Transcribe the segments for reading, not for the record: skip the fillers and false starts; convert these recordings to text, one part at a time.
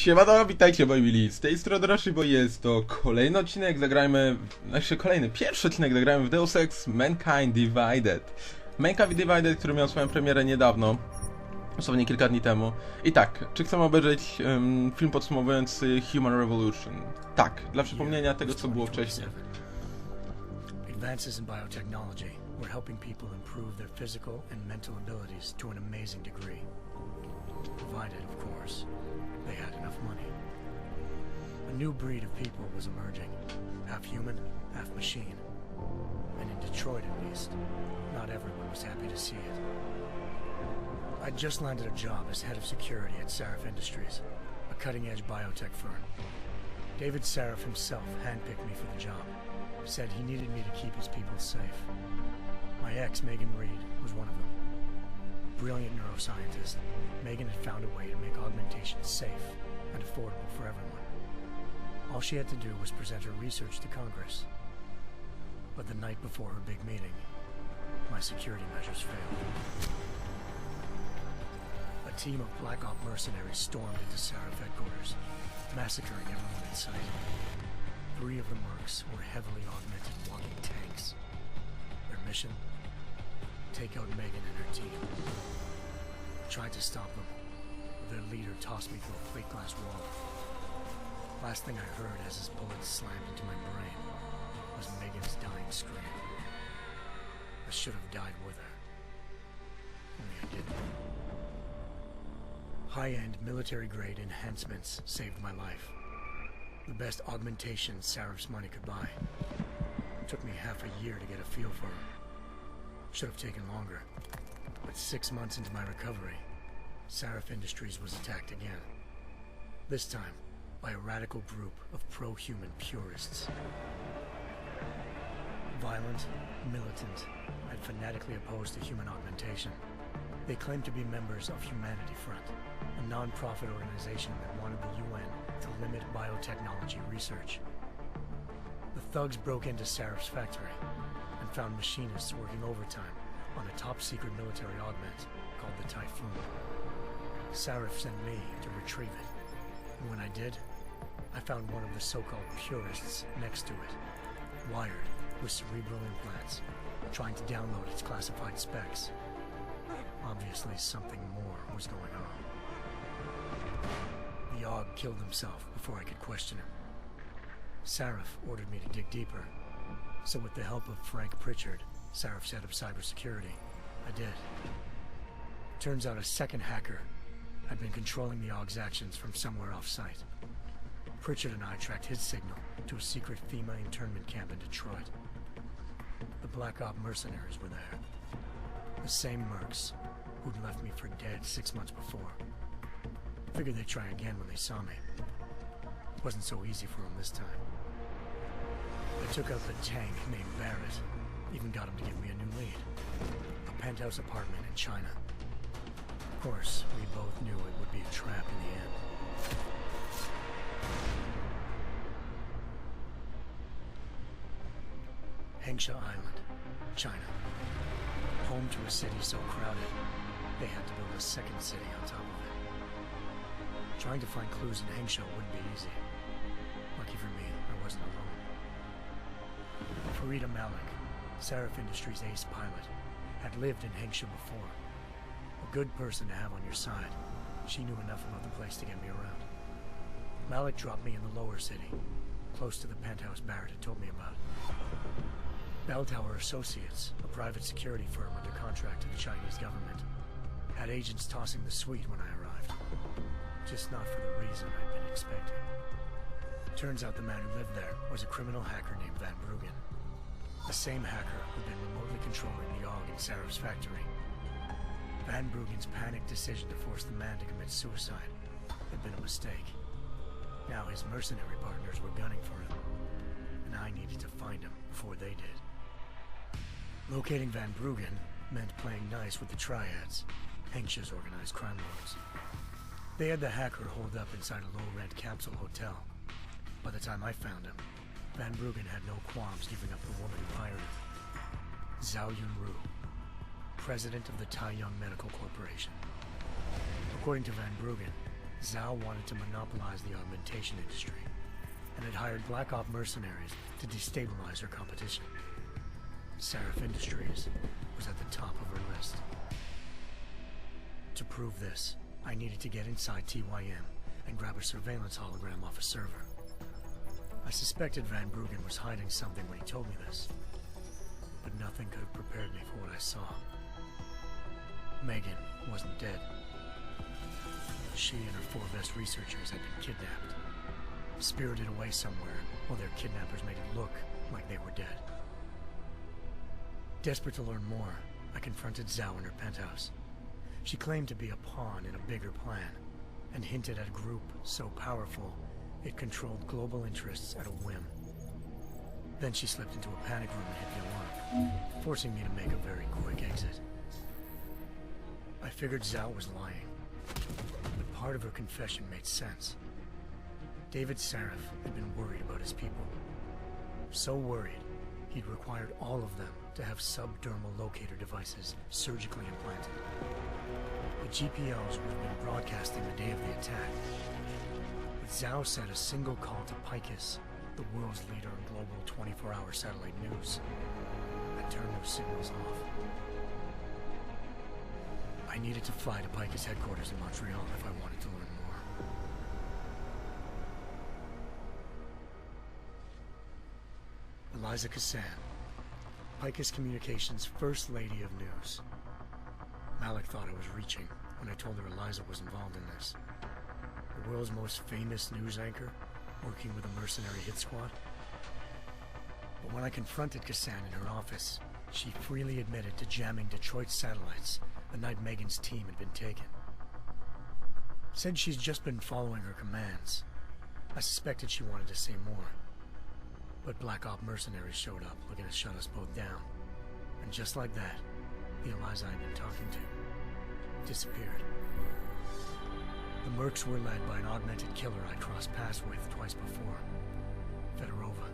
Siemano, witajcie moi mili, z tej strony Rashibo, jest to kolejny odcinek, pierwszy odcinek zagrajmy w Deus Ex Mankind Divided. Mankind Divided, który miał swoją premierę niedawno, dosłownie kilka dni temu. I tak, czy chcemy obejrzeć film podsumowujący Human Revolution? Tak, dla przypomnienia tego, co było wcześniej. Advances in biotechnology were helping people improve their physical and mental abilities to an amazing degree. Provided, of course, they had enough money. A new breed of people was emerging, half human, half machine. And in Detroit, at least, not everyone was happy to see it. I'd just landed a job as head of security at Sarif Industries, a cutting-edge biotech firm. David Sarif himself handpicked me for the job. Said he needed me to keep his people safe. My ex, Megan Reed, was one of them. Brilliant neuroscientist, Megan had found a way to make augmentation safe and affordable for everyone. All she had to do was present her research to Congress. But the night before her big meeting, my security measures failed. A team of Black Op mercenaries stormed into Sarif headquarters, massacring everyone in sight. 3 of the mercs were heavily augmented walking tanks. Their mission? Take out Megan and her team. I tried to stop them, but their leader tossed me through a plate glass wall. Last thing I heard as his bullets slammed into my brain was Megan's dying scream. I should have died with her. Only I didn't. High-end military-grade enhancements saved my life. The best augmentation Sarif's money could buy. Took me half a year to get a feel for her. Should have taken longer. But 6 months into my recovery, Sarif Industries was attacked again. This time, by a radical group of pro-human purists. Violent, militant, and fanatically opposed to human augmentation. They claimed to be members of Humanity Front, a non-profit organization that wanted the UN to limit biotechnology research. The thugs broke into Sarif's factory and found machinists working overtime on a top-secret military augment called the Typhoon. Sarif sent me to retrieve it, and when I did, I found one of the so-called purists next to it, wired with cerebral implants, trying to download its classified specs. Obviously, something more was going on. The AUG killed himself before I could question him. Sarif ordered me to dig deeper, so with the help of Frank Pritchard, Sarif's head of cybersecurity, I did. Turns out a second hacker had been controlling the AUG's actions from somewhere off-site. Pritchard and I tracked his signal to a secret FEMA internment camp in Detroit. The Black Op mercenaries were there. The same mercs who'd left me for dead 6 months before. Figured they'd try again when they saw me. Wasn't so easy for them this time. I took out the tank named Barrett. Even got him to give me a new lead. A penthouse apartment in China. Of course, we both knew it would be a trap in the end. Hengsha Island, China. Home to a city so crowded, they had to build a second city on top of it. Trying to find clues in Hengsha wouldn't be easy. Lucky for me, I wasn't alone. Farida Malik, Sarif Industries' ace pilot, had lived in Hengsha before. A good person to have on your side. She knew enough about the place to get me around. Malik dropped me in the lower city, close to the penthouse Barrett had told me about. Bell Tower Associates, a private security firm under contract to the Chinese government, had agents tossing the suite when I arrived. Just not for the reason I'd been expecting. Turns out the man who lived there was a criminal hacker named Van Bruggen. The same hacker who'd been remotely controlling the AUG in Sarif's factory. Van Bruggen's panicked decision to force the man to commit suicide had been a mistake. Now his mercenary partners were gunning for him, and I needed to find him before they did. Locating Van Bruggen meant playing nice with the Triads, Hengsha's organized crime lords. They had the hacker holed up inside a low-rent capsule hotel. By the time I found him, Van Bruggen had no qualms giving up the woman who hired him. Zhao Yunru, president of the Taiyang Medical Corporation. According to Van Bruggen, Zhao wanted to monopolize the augmentation industry and had hired Black Op mercenaries to destabilize her competition. Seraph Industries was at the top of her list. To prove this, I needed to get inside TYM and grab a surveillance hologram off a server. I suspected Van Bruggen was hiding something when he told me this, but nothing could have prepared me for what I saw. Megan wasn't dead. She and her 4 best researchers had been kidnapped, spirited away somewhere while their kidnappers made it look like they were dead. Desperate to learn more, I confronted Zhao in her penthouse. She claimed to be a pawn in a bigger plan, and hinted at a group so powerful it controlled global interests at a whim. Then she slipped into a panic room and hit the alarm, forcing me to make a very quick exit. I figured Zhao was lying, but part of her confession made sense. David Seraph had been worried about his people. So worried, he'd required all of them to have subdermal locator devices surgically implanted. The GPOs would have been broadcasting the day of the attack. But Zhao said a single call to Picus, the world's leader in global 24-hour satellite news, had turned those signals off. I needed to fly to Picus headquarters in Montreal if I wanted to learn more. Eliza Cassan, Picus Communications' First Lady of News. Malik thought I was reaching when I told her Eliza was involved in this. The world's most famous news anchor, working with a mercenary hit squad. But when I confronted Cassan in her office, she freely admitted to jamming Detroit's satellites the night Megan's team had been taken. Said she's just been following her commands. I suspected she wanted to say more. But Black Op mercenaries showed up looking to shut us both down. And just like that, the Eliza I'd been talking to disappeared. The mercs were led by an augmented killer I crossed paths with twice before. Fedorova,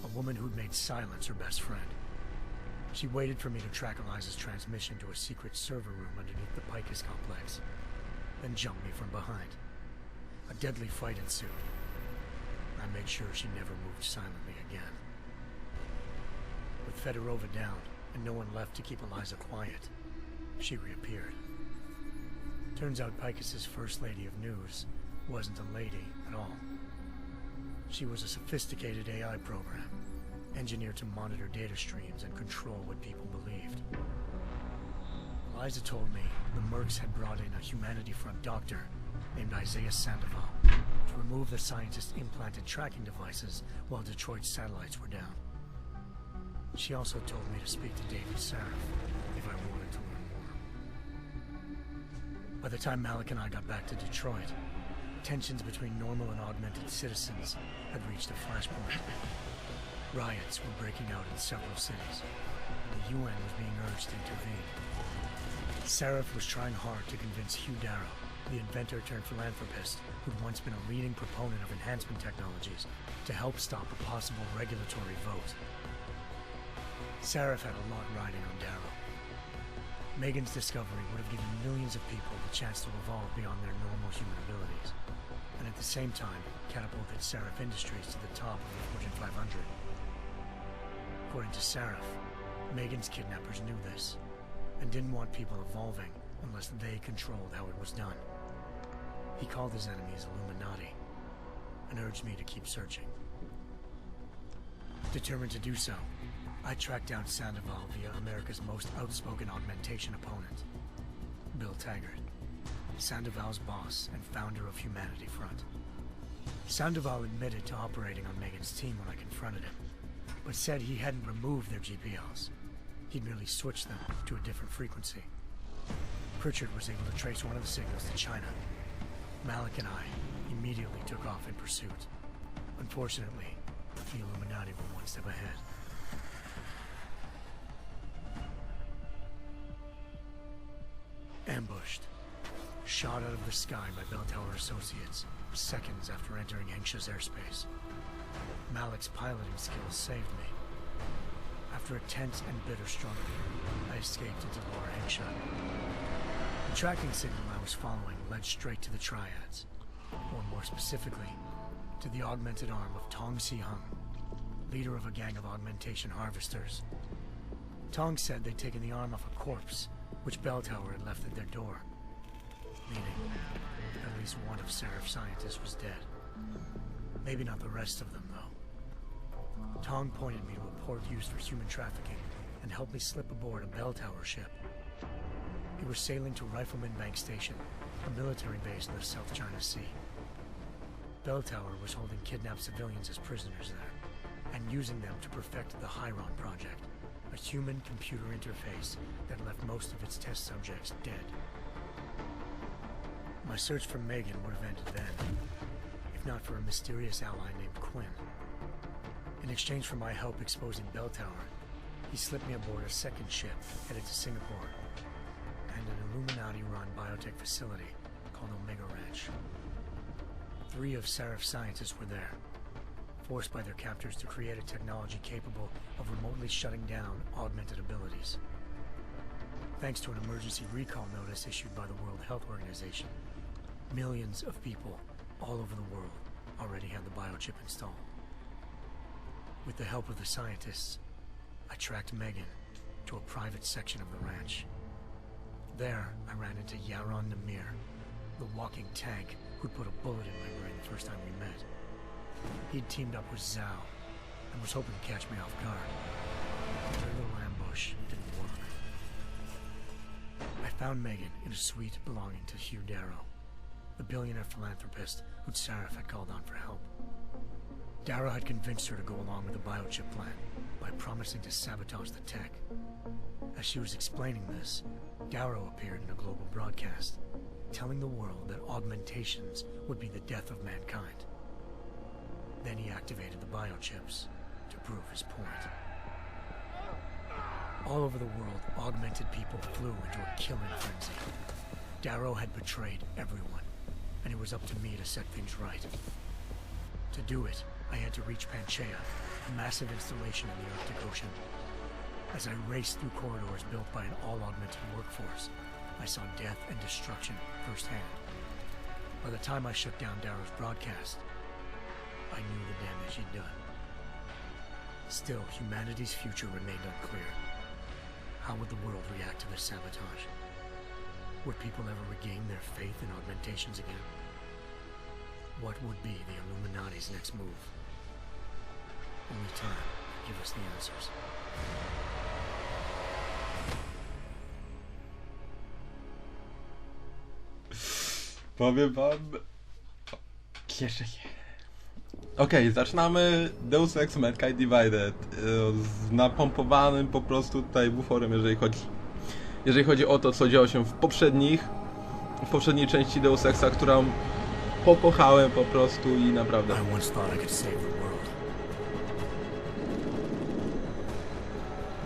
a woman who'd made silence her best friend. She waited for me to track Eliza's transmission to a secret server room underneath the Picus complex, then jumped me from behind. A deadly fight ensued. I made sure she never moved silently again. With Fedorova down, and no one left to keep Eliza quiet, she reappeared. Turns out Picus's First Lady of News wasn't a lady at all. She was a sophisticated AI program, engineered to monitor data streams and control what people believed. Eliza told me the mercs had brought in a Humanity Front doctor named Isaiah Sandoval to remove the scientist's implanted tracking devices while Detroit's satellites were down. She also told me to speak to David Seraph if I wanted to learn more. By the time Malik and I got back to Detroit, tensions between normal and augmented citizens had reached a flashpoint. Riots were breaking out in several cities, and the UN was being urged to intervene. Seraph was trying hard to convince Hugh Darrow, the inventor turned philanthropist who'd once been a leading proponent of enhancement technologies, to help stop a possible regulatory vote. Seraph had a lot riding on Darrow. Megan's discovery would have given millions of people the chance to evolve beyond their normal human abilities, and at the same time catapulted Seraph Industries to the top of the Fortune 500. According to Seraph, Megan's kidnappers knew this, and didn't want people evolving unless they controlled how it was done. He called his enemies Illuminati, and urged me to keep searching. Determined to do so, I tracked down Sandoval via America's most outspoken augmentation opponent, Bill Taggart, Sandoval's boss and founder of Humanity Front. Sandoval admitted to operating on Megan's team when I confronted him, but said he hadn't removed their GPLs. He'd merely switched them to a different frequency. Pritchard was able to trace one of the signals to China. Malik and I immediately took off in pursuit. Unfortunately, the Illuminati were one step ahead. Ambushed. Shot out of the sky by Bell Tower Associates, seconds after entering Hengsha's airspace. Malik's piloting skills saved me. After a tense and bitter struggle, I escaped into Lower Hengsha. tracking signal I was following led straight to the triads, or more specifically, to the augmented arm of Tong Si-hung, leader of a gang of augmentation harvesters. Tong said they'd taken the arm off a corpse, which Bell Tower had left at their door, meaning at least one of Seraph's scientists was dead. Maybe not the rest of them, though. Tong pointed me to a port used for human trafficking and helped me slip aboard a Bell Tower ship. We were sailing to Rifleman Bank Station, a military base in the South China Sea. Bell Tower was holding kidnapped civilians as prisoners there, and using them to perfect the Hyron Project, a human-computer interface that left most of its test subjects dead. My search for Megan would have ended then, if not for a mysterious ally named Quinn. In exchange for my help exposing Bell Tower, he slipped me aboard a second ship headed to Singapore, and an Illuminati-run biotech facility called Omega Ranch. 3 of Seraph's scientists were there, forced by their captors to create a technology capable of remotely shutting down augmented abilities. Thanks to an emergency recall notice issued by the World Health Organization, millions of people all over the world already had the biochip installed. With the help of the scientists, I tracked Megan to a private section of the ranch. There, I ran into Yaron Namir, the walking tank who'd put a bullet in my brain the first time we met. He'd teamed up with Zhao and was hoping to catch me off guard. Their little ambush didn't work. I found Megan in a suite belonging to Hugh Darrow, the billionaire philanthropist who Seraph had called on for help. Darrow had convinced her to go along with the biochip plan by promising to sabotage the tech. As she was explaining this, Darrow appeared in a global broadcast, telling the world that augmentations would be the death of mankind. Then he activated the biochips to prove his point. All over the world, augmented people flew into a killing frenzy. Darrow had betrayed everyone, and it was up to me to set things right. To do it, I had to reach Panchaea, a massive installation in the Arctic Ocean. As I raced through corridors built by an all-augmented workforce, I saw death and destruction firsthand. By the time I shut down Darrow's broadcast, I knew the damage he'd done. Still, humanity's future remained unclear. How would the world react to this sabotage? Would people ever regain their faith in augmentations again? What would be the Illuminati's next move? Only time could give us the answers. Powiem wam... Cieszę się. Okej, zaczynamy Deus Ex Mankind Divided z napompowanym po prostu tutaj buforem, jeżeli chodzi o to, co działo się w poprzedniej części Deus Exa, którą pokochałem po prostu i naprawdę. I once thought I could save the world.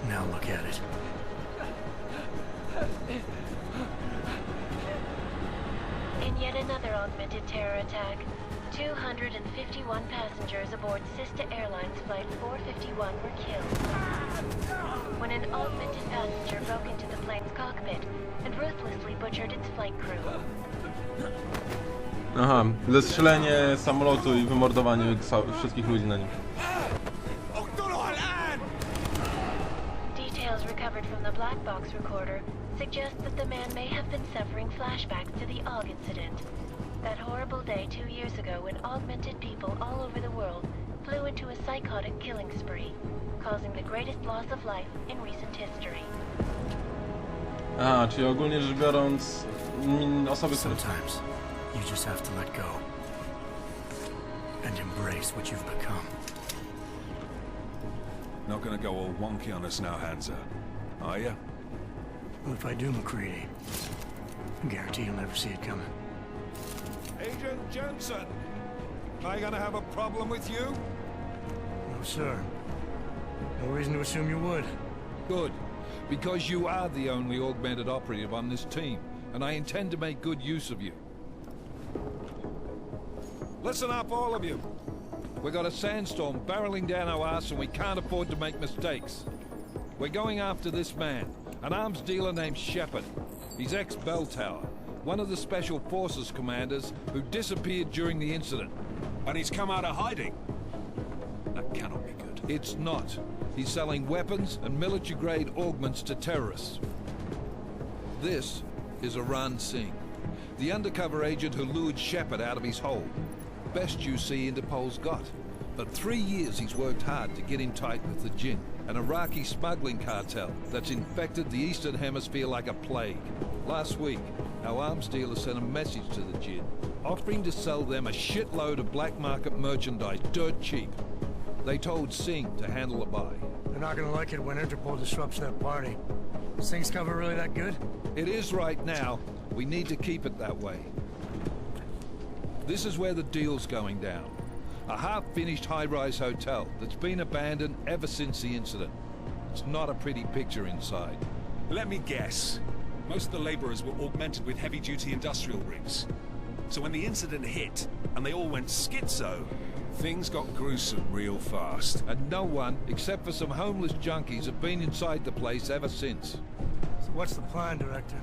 Now look at it. In yet another augmented terror attack, 251 passengers aboard Sister Airlines Flight 451 were killed when an augmented passenger broke into the plane's cockpit and ruthlessly butchered its flight crew. Aha, zestrzelenie samolotu i wymordowanie wszystkich ludzi na nim. Details recovered from the black box recorder suggest that the man may have been suffering flashbacks to the AUG incident. That horrible day 2 years ago when augmented people all over the world flew into a psychotic killing spree, causing the greatest loss of life in recent history. A, czyli ogólnie rzecz biorąc, osoby, które... Sometimes you just have to let go and embrace what you've become. Not gonna go all wonky on us now, Hansa, are you? Well, if I do, McCready, I guarantee you'll never see it coming. Agent Jensen, am I gonna have a problem with you? No, sir. No reason to assume you would. Good, because you are the only augmented operative on this team, and I intend to make good use of you. Listen up, all of you. We got a sandstorm barreling down our ass and we can't afford to make mistakes. We're going after this man, An arms dealer named Shepard. He's ex-Bell Tower, one of the Special Forces commanders who disappeared during the incident. And he's come out of hiding. That cannot be good. It's not. He's selling weapons and military-grade augments to terrorists. This is Iran Singh, the undercover agent who lured Shepard out of his hole. Best you see Interpol's got. For 3 years he's worked hard to get in tight with the Jinn, an Iraqi smuggling cartel that's infected the Eastern Hemisphere like a plague. Last week, our arms dealer sent a message to the Jinn, offering to sell them a shitload of black market merchandise dirt cheap. They told Singh to handle the buy. They're not gonna like it when Interpol disrupts that party. Is Singh's cover really that good? It is right now. We need to keep it that way. This is where the deal's going down. A half-finished high-rise hotel that's been abandoned ever since the incident. It's not a pretty picture inside. Let me guess. Most of the laborers were augmented with heavy-duty industrial rigs. So when the incident hit, and they all went schizo, things got gruesome real fast. And no one, except for some homeless junkies, have been inside the place ever since. So what's the plan, Director?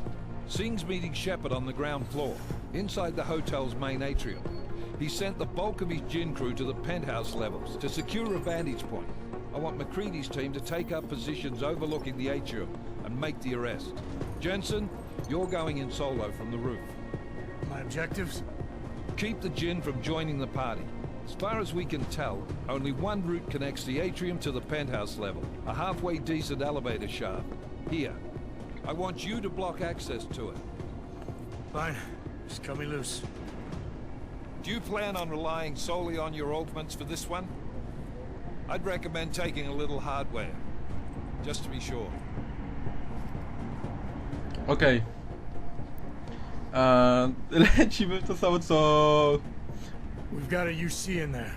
Singh's meeting Shepard on the ground floor, inside the hotel's main atrium. He sent the bulk of his Jinn crew to the penthouse levels to secure a vantage point. I want McCready's team to take up positions overlooking the atrium and make the arrest. Jensen, you're going in solo from the roof. My objectives? Keep the Jinn from joining the party. As far as we can tell, only one route connects the atrium to the penthouse level, a halfway decent elevator shaft. Here. I want you to block access to it. Fine. Just cut me loose. Do you plan on relying solely on your augments for this one? I'd recommend taking a little hardware, just to be sure. Okej. Lecimy w to samo co... We've got a UC in there.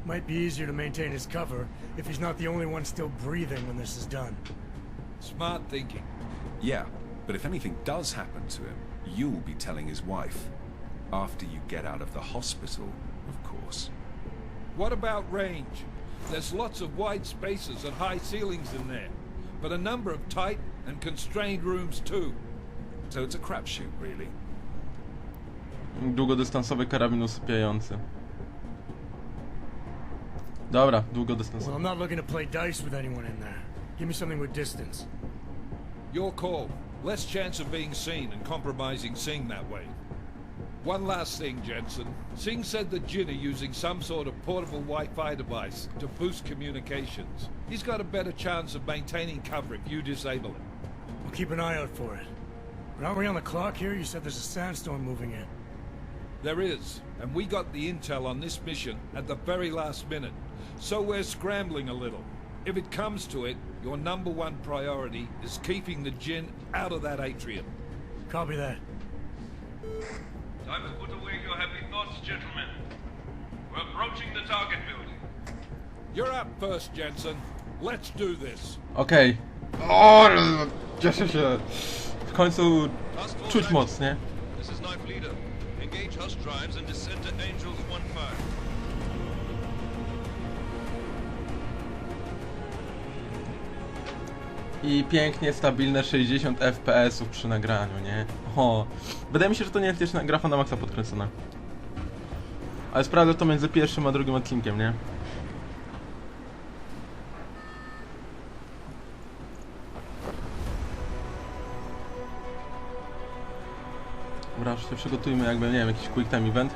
Might be easier to maintain his cover if he's not the only one still breathing when this is done. Smart thinking. Yeah, but if anything does happen to him, you'll be telling his wife. After you get out of the hospital, of course. What about range? There's lots of wide spaces and high ceilings in there, but a number of tight and constrained rooms too. So it's a crapshoot, really. Długodystansowy karabin usypiający. Dobra, długodystansowy. Well, I'm not looking to play dice with anyone in there. Give me something with distance. Your call. Less chance of being seen and compromising Singh that way. One last thing, Jensen. Singh said the Jinn are using some sort of portable Wi-Fi device to boost communications. He's got a better chance of maintaining cover if you disable it. We'll keep an eye out for it. But aren't we on the clock here? You said there's a sandstorm moving in. There is, and we got the intel on this mission at the very last minute. So we're scrambling a little. If it comes to it, your #1 priority is keeping the Jinn out of that atrium. Copy that. Time to put away your happy thoughts, gentlemen. We're approaching the target building. You're up first, Jensen. Let's do this. Okej. O, cieszę się. W końcu czuć moc, nie? This is Knife Leader. Engage Hush drives and descend to Angels 1-5. I pięknie stabilne 60 FPS-ów przy nagraniu, nie? O, wydaje mi się, że to nie jest jeszcze grafa na maksa podkręcona. Ale sprawdzę to między pierwszym a drugim odcinkiem, nie? Dobra, już się przygotujmy, jakby, nie wiem, jakiś quick time event.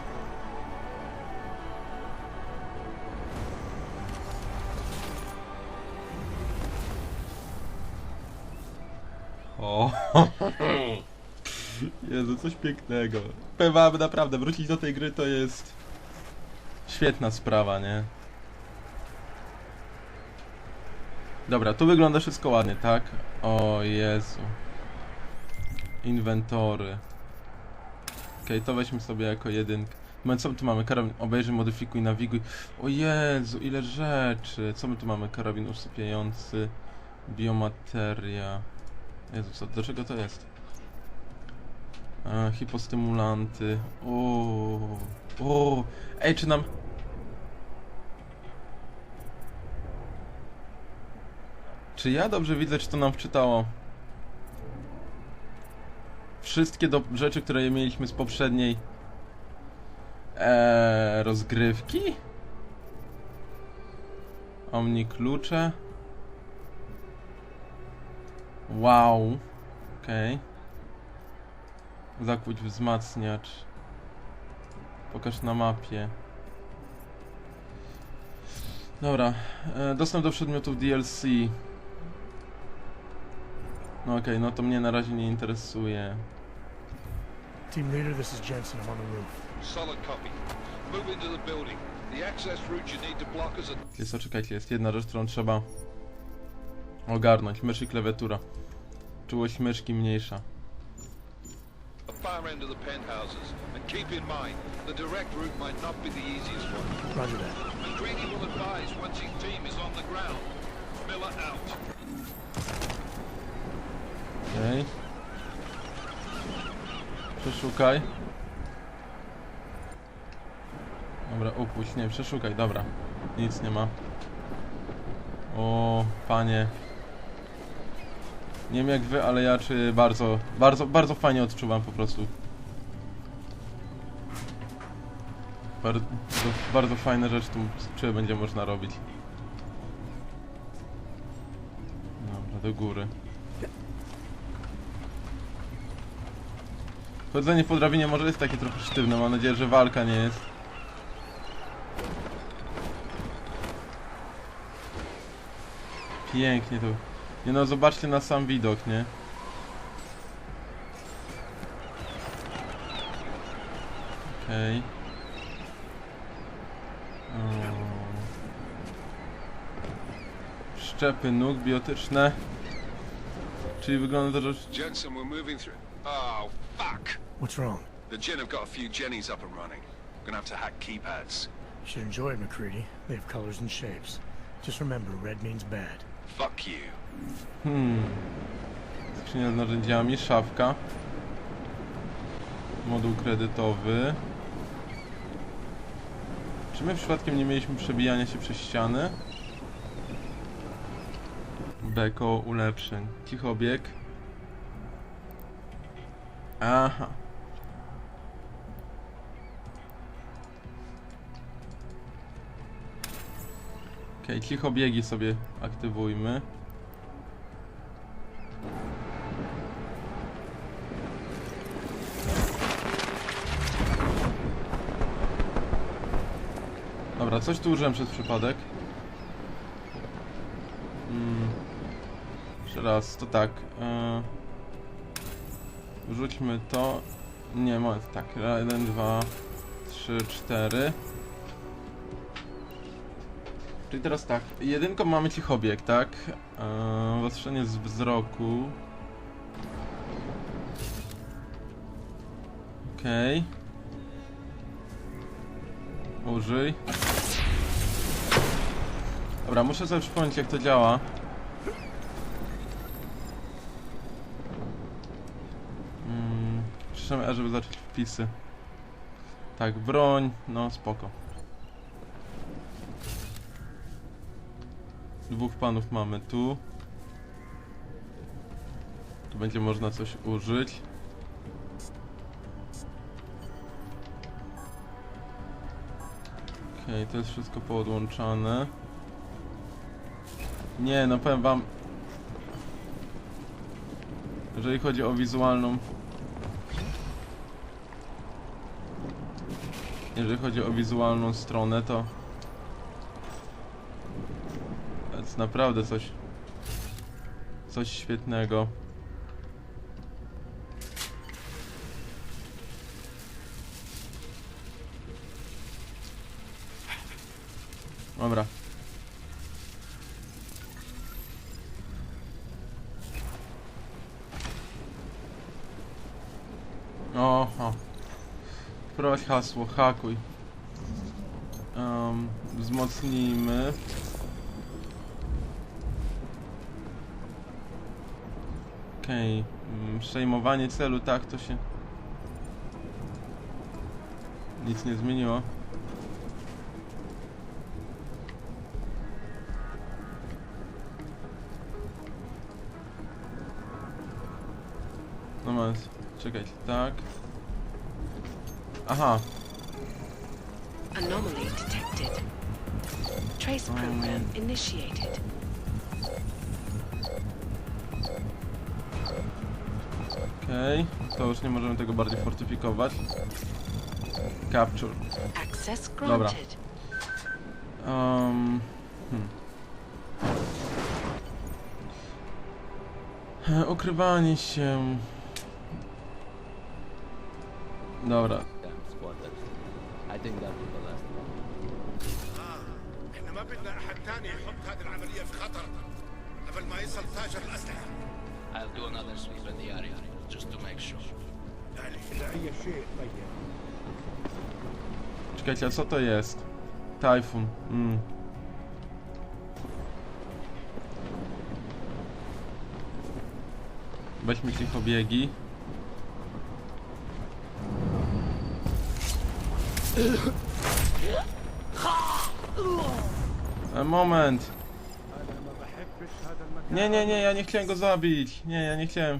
O, Jezu, coś pięknego. Powiem wam, naprawdę, wrócić do tej gry to jest świetna sprawa, nie? Dobra, tu wygląda wszystko ładnie, tak? O Jezu. Inwentory. Okej, to weźmy sobie jako jedynkę. Co my tu mamy? Karabin, obejrzyj, modyfikuj, nawiguj. O Jezu, ile rzeczy. Co my tu mamy? Karabin usypiający. Biomateria. Jezu, co? Do czego to jest? Hipostymulanty. O. Ej, czy nam... Czy ja dobrze widzę, czy to nam wczytało? wszystkie rzeczy, które mieliśmy z poprzedniej rozgrywki. Omni klucze. Wow. Okej. Zakłuć wzmacniacz. Pokaż na mapie. Dobra. Dostęp do przedmiotów DLC. No okej, no to mnie na razie nie interesuje. Team leader, this is Jensen. I'm on the roof. Solid copy. Move into the building. The access route you need to block is at... Jest, czekajcie, jest jedna rzecz, którą trzeba ogarnąć. Mysz i klawiatura. Czułość myszki mniejsza. the far end of the penthouses. And keep in mind, the direct route might not be the easiest one. Roger that. McCready will advise once his team is on the ground. Miller out. Okej. Przeszukaj. Dobra, upuść, nie, przeszukaj, dobra. Nic nie ma. O, panie. Nie wiem jak wy, ale ja czy bardzo fajnie odczuwam po prostu. Bardzo fajne rzeczy tu będzie można robić. Dobra, do góry. Chodzenie po drabinie może jest takie trochę sztywne, mam nadzieję, że walka nie jest. Pięknie tu. Nie no, zobaczcie na sam widok, nie? Okej. Szczepy nóg biotyczne. Czyli wygląda to, że... Jensen, we're moving through. Oh, fuck! What's wrong? The Gen have got a few Jennies up and running. Gonna have to hack keypads. You should enjoy it, McCready. They have colors and shapes. Just remember, red means bad. Fuck you. Skrzynia z narzędziami, szafka. Moduł kredytowy. Czy my przypadkiem nie mieliśmy przebijania się przez ściany? Beko ulepszeń. Cichobieg. Aha. Okej, cichobiegi sobie aktywujmy. Dobra, coś tu użyłem przez przypadek. Jeszcze raz, to tak. Rzućmy to. Nie, moment, tak. 1, 2, 3, 4. Czyli teraz tak. Jedynką mamy cichobieg, tak? Wostrzenie z wzroku. Okej. Użyj. Dobra, muszę sobie przypomnieć jak to działa. Przytrzymaj A, żeby zacząć wpisy. Tak, broń, no spoko. Dwóch panów mamy tu. Tu będzie można coś użyć. Okej, to jest wszystko poodłączane. Nie, no powiem wam, jeżeli chodzi o wizualną... Jeżeli chodzi o wizualną stronę, to jest naprawdę coś świetnego. Dobra. Oho. Wprowadź hasło, hakuj. Wzmocnijmy. Okej. Przejmowanie celu, tak, to się... Nic nie zmieniło. No moment, czekajcie, tak. Aha. Anomaly detected. Trace program initiated. Okej, to już nie możemy tego bardziej fortyfikować. Capture. Access Dobra. granted. Ukrywanie się. Dobra. احنا ما بدنا احد تاني يحط هذه العملية في خطر قبل ما يصل تاجر الأسلحة. I'll do another sweep in the area, just to make sure. لا أي شيء طيب. Czekajcie, a co to jest? Tajfun. Weźmy cichobiegi. Moment. Nie, ja nie chciałem go zabić. Nie, ja nie chciałem.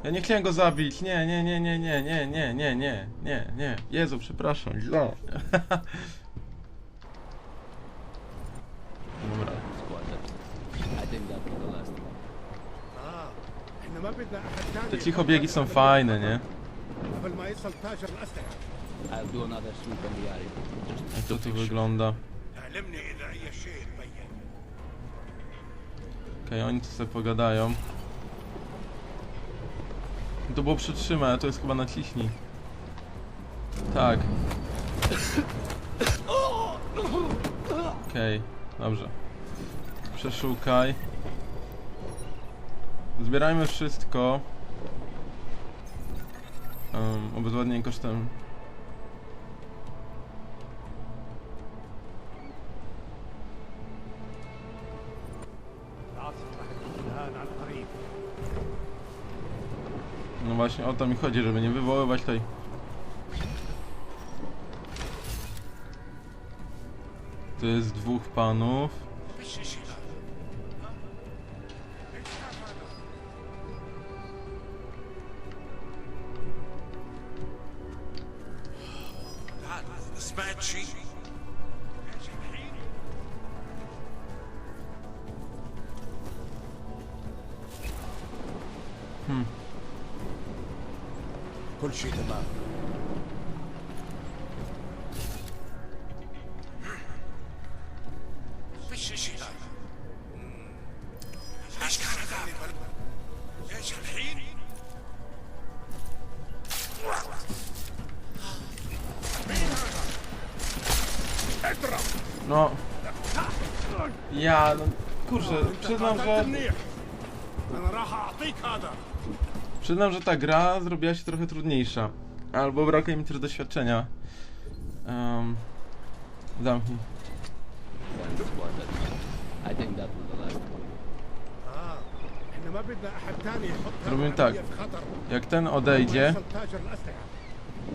Ja nie chciałem go zabić. Nie. Jezu, przepraszam, źle. Dobra. احنا ما بدنا احد تاني. Te cichobiegi są fajne, nie? قبل ما يصل تاجر الأسلحة. I'll do another sweep in the area, just Jak to tu wygląda? علمني إذا أي شيء طيب. Okej, oni tu sobie pogadają. To było przytrzymaj, a to jest chyba naciśnij. Tak. Okej, dobrze. Przeszukaj. Zbierajmy wszystko. Obezwładnienie kosztem. No właśnie o to mi chodzi, żeby nie wywoływać tutaj. To jest dwóch panów. سمعت شيء؟ كل شيء تمام. فيش شيء هذا. ايش كان هذا؟ ايش الحين؟ No. Ja, no kurczę, przyznam, że ta gra zrobiła się trochę trudniejsza. Albo brakuje mi też doświadczenia. Zamknij. Robimy tak. Jak ten odejdzie,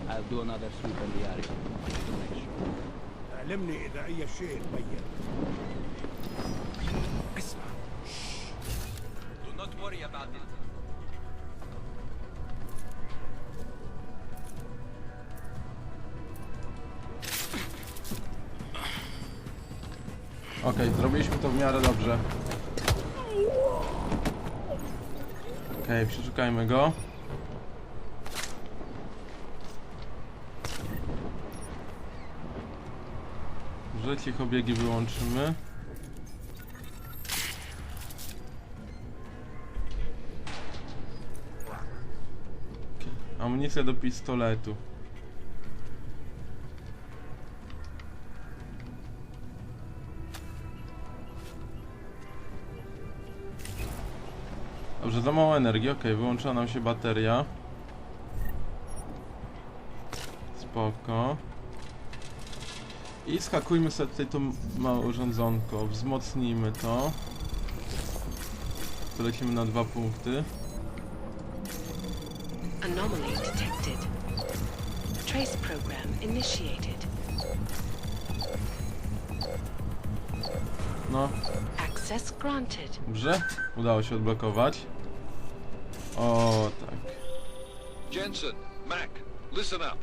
I'll do another sweep in the area, just to make sure. علمني إذا أي شيء طيب. اسمع. Do not worry about it. okej, zrobiliśmy to w miarę dobrze. Okej, przeszukajmy go. Że cichobiegi wyłączymy. Okay. Amunicja do pistoletu. Dobrze, za mało energii. Okej, wyłączyła nam się bateria. Spoko. I skakujmy sobie tutaj to małe urządzonko, wzmocnijmy to. To lecimy na 2 punkty. Anomaly detected. Trace program initiated. No, Access granted. dobrze, udało się odblokować. O, tak. Jensen, Mac, listen up.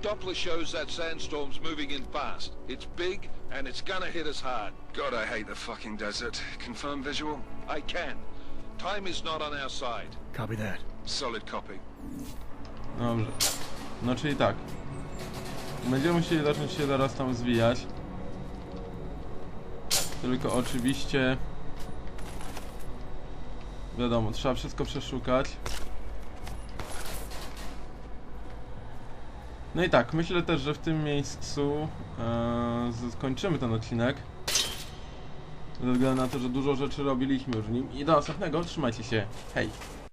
Doppler shows that sandstorm's moving in fast. It's big, and it's gonna hit us hard. God, I hate the fucking desert. Confirm visual? I can. Time is not on our side. Copy that. Solid copy. Dobrze. No czyli tak. Będziemy musieli zacząć się zaraz tam zwijać. Tylko oczywiście... Wiadomo, trzeba wszystko przeszukać. No i tak, myślę też, że w tym miejscu skończymy ten odcinek. Ze względu na to, że dużo rzeczy robiliśmy już w nim. I do następnego, trzymajcie się, hej!